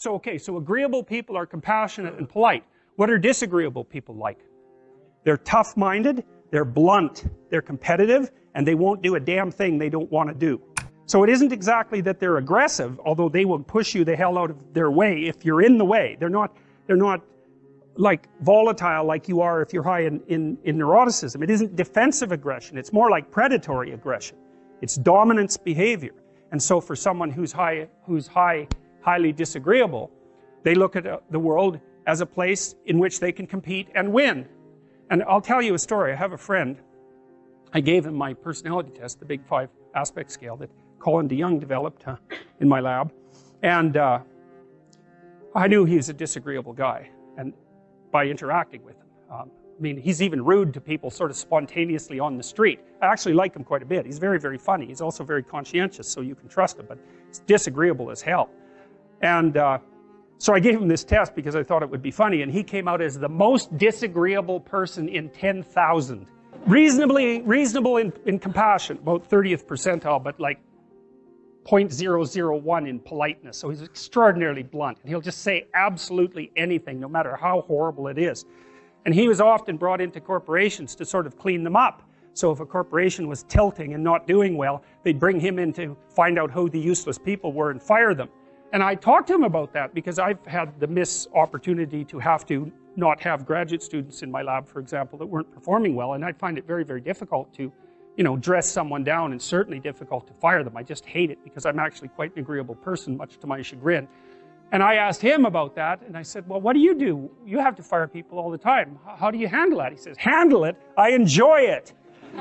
So, okay, so agreeable people are compassionate and polite. What are disagreeable people like? They're tough-minded, they're blunt, they're competitive, and they won't do a damn thing they don't want to do. So it isn't exactly that they're aggressive, although they will push you the hell out of their way if you're in the way. They're not like volatile like you are if you're high in neuroticism. It isn't defensive aggression, it's more like predatory aggression. It's dominance behavior. And so for someone who's highly disagreeable, they look at the world as a place in which they can compete and win. And I'll tell you a story. I have a friend, I gave him my personality test, the Big 5 aspect scale that Colin DeYoung developed in my lab. And I knew he was a disagreeable guy, and by interacting with him. I mean, he's even rude to people sort of spontaneously on the street. I actually like him quite a bit. He's very, very funny. He's also very conscientious, so you can trust him, but he's disagreeable as hell. And so I gave him this test because I thought it would be funny, and he came out as the most disagreeable person in 10,000. Reasonable in compassion, about 30th percentile, but like 0.001 in politeness. So he's extraordinarily blunt, and he'll just say absolutely anything, no matter how horrible it is. And he was often brought into corporations to sort of clean them up. So if a corporation was tilting and not doing well, they'd bring him in to find out who the useless people were and fire them. And I talked to him about that because I've had the opportunity to have to not have graduate students in my lab, for example, that weren't performing well, and I find it very, very difficult to, you know, dress someone down, and certainly difficult to fire them. I just hate it because I'm actually quite an agreeable person, much to my chagrin. And I asked him about that, and I said, well, what do? You have to fire people all the time. How do you handle that? He says, handle it? I enjoy it.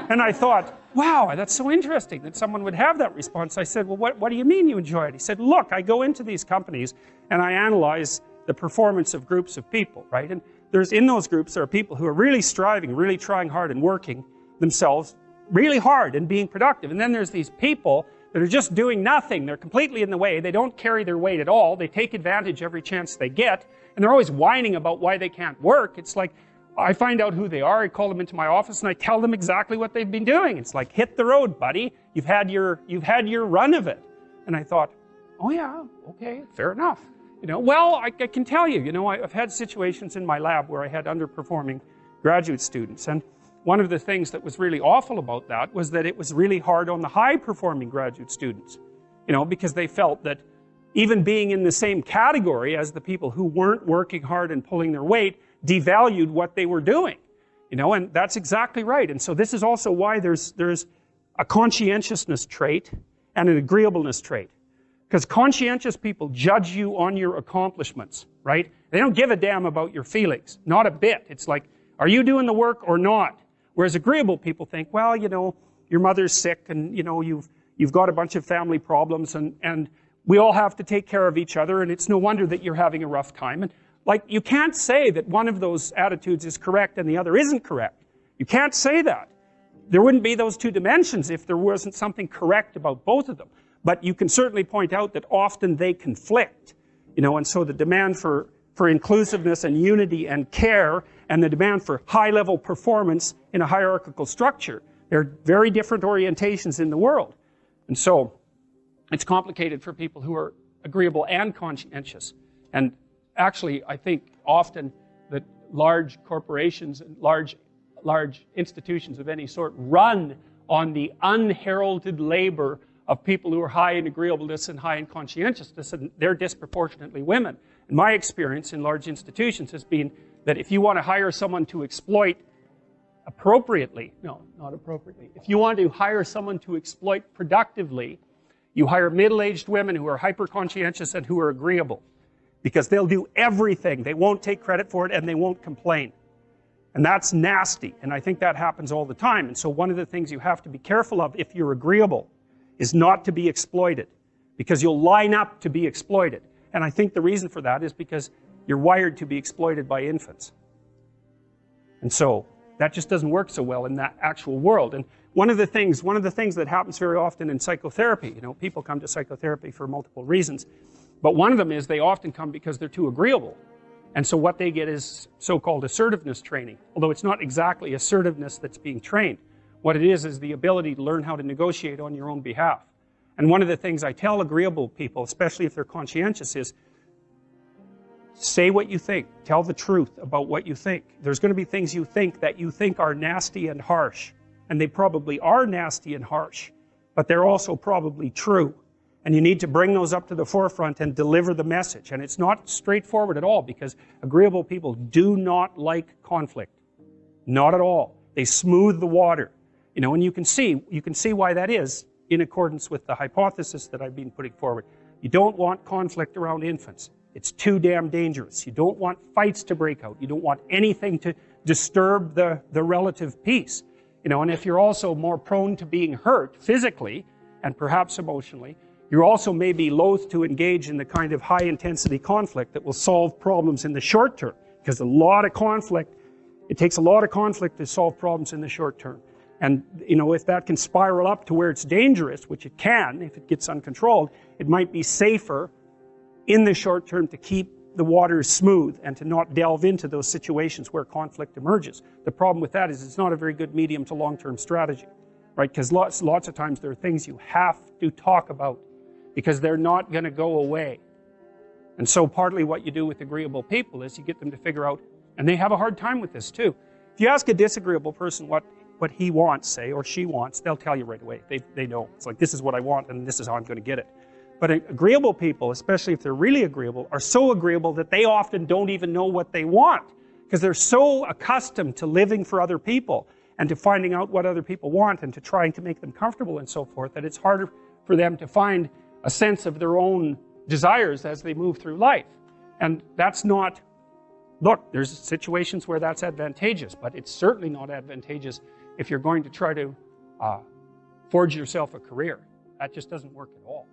And I thought, wow, that's so interesting that someone would have that response. I said, well, what do you mean you enjoy it? He said, look, I go into these companies and I analyze the performance of groups of people, right? And in those groups, there are people who are really striving, really trying hard and working themselves really hard and being productive. And then there's these people that are just doing nothing. They're completely in the way. They don't carry their weight at all. They take advantage every chance they get. And they're always whining about why they can't work. It's like, I find out who they are, I call them into my office, and I tell them exactly what they've been doing. It's like, hit the road, buddy. You've had your run of it. And I thought, oh yeah, okay, fair enough. You know, well, I can tell you, you know, I've had situations in my lab where I had underperforming graduate students. And one of the things that was really awful about that was that it was really hard on the high-performing graduate students. You know, because they felt that even being in the same category as the people who weren't working hard and pulling their weight devalued what they were doing, you know, and that's exactly right. And so this is also why there's a conscientiousness trait and an agreeableness trait. Because conscientious people judge you on your accomplishments, right? They don't give a damn about your feelings, not a bit. It's like, are you doing the work or not? Whereas agreeable people think, well, you know, your mother's sick, and you know, you've got a bunch of family problems, and we all have to take care of each other, and it's no wonder that you're having a rough time. And like, you can't say that one of those attitudes is correct and the other isn't correct. You can't say that. There wouldn't be those two dimensions if there wasn't something correct about both of them. But you can certainly point out that often they conflict, you know, and so the demand for inclusiveness and unity and care, and the demand for high-level performance in a hierarchical structure, they're very different orientations in the world. And so it's complicated for people who are agreeable and conscientious. And actually, I think often that large corporations and large institutions of any sort run on the unheralded labor of people who are high in agreeableness and high in conscientiousness, and they're disproportionately women. And my experience in large institutions has been that if you want to hire someone to exploit appropriately, no, not appropriately, if you want to hire someone to exploit productively, you hire middle-aged women who are hyper-conscientious and who are agreeable. Because they'll do everything. They won't take credit for it, and they won't complain. And that's nasty, and I think that happens all the time. And so one of the things you have to be careful of if you're agreeable is not to be exploited, because you'll line up to be exploited. And I think the reason for that is because you're wired to be exploited by infants. And so that just doesn't work so well in that actual world. And one of the things that happens very often in psychotherapy, you know, people come to psychotherapy for multiple reasons, but one of them is they often come because they're too agreeable. And so what they get is so-called assertiveness training, although it's not exactly assertiveness that's being trained. What it is the ability to learn how to negotiate on your own behalf. And one of the things I tell agreeable people, especially if they're conscientious, is Say what you think. Tell the truth about what you think. There's going to be things you think that you think are nasty and harsh. And they probably are nasty and harsh. But they're also probably true. And you need to bring those up to the forefront and deliver the message. And it's not straightforward at all, because agreeable people do not like conflict. Not at all. They smooth the water. You know, and you can see why that is in accordance with the hypothesis that I've been putting forward. You don't want conflict around infants. It's too damn dangerous. You don't want fights to break out. You don't want anything to disturb the relative peace. You know, and if you're also more prone to being hurt physically and perhaps emotionally, you also may be loath to engage in the kind of high-intensity conflict that will solve problems in the short term. Because it takes a lot of conflict to solve problems in the short term. And, you know, if that can spiral up to where it's dangerous, which it can if it gets uncontrolled, it might be safer in the short term to keep the waters smooth and to not delve into those situations where conflict emerges. The problem with that is it's not a very good medium to long-term strategy, right? Because lots of times there are things you have to talk about because they're not going to go away. And so partly what you do with agreeable people is you get them to figure out, and they have a hard time with this too. If you ask a disagreeable person what he wants, say, or she wants, they'll tell you right away. They know. It's like, this is what I want, and this is how I'm going to get it. But agreeable people, especially if they're really agreeable, are so agreeable that they often don't even know what they want, because they're so accustomed to living for other people and to finding out what other people want and to trying to make them comfortable and so forth, that it's harder for them to find a sense of their own desires as they move through life. And that's not, look, there's situations where that's advantageous, but it's certainly not advantageous if you're going to try to forge yourself a career. That just doesn't work at all.